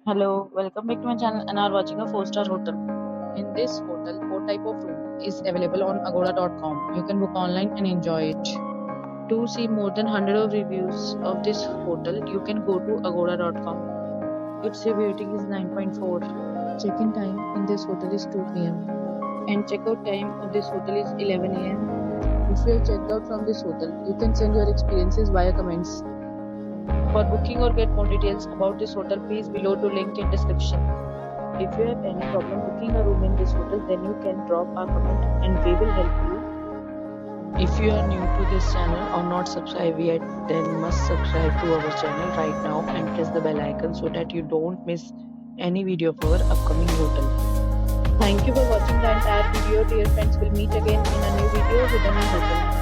Hello, welcome back to my channel and are watching a 4-star hotel. In this hotel, 4 type of room is available on agoda.com. You can book online and enjoy it. To see more than 100 of reviews of this hotel, you can go to agoda.com. Its review rating is 9.4. Check-in time in this hotel is 2 p.m. and check-out time of this hotel is 11 a.m. If you have checked out from this hotel, you can send your experiences via comments. For booking or get more details about this hotel, please below to link in description. If you have any problem booking a room in this hotel, then you can drop a comment and we will help you. If you are new to this channel or not subscribed yet, then must subscribe to our channel right now and press the bell icon so that you don't miss any video of our upcoming hotel. Thank you for watching the entire video. Dear friends, we'll meet again in a new video with a new hotel.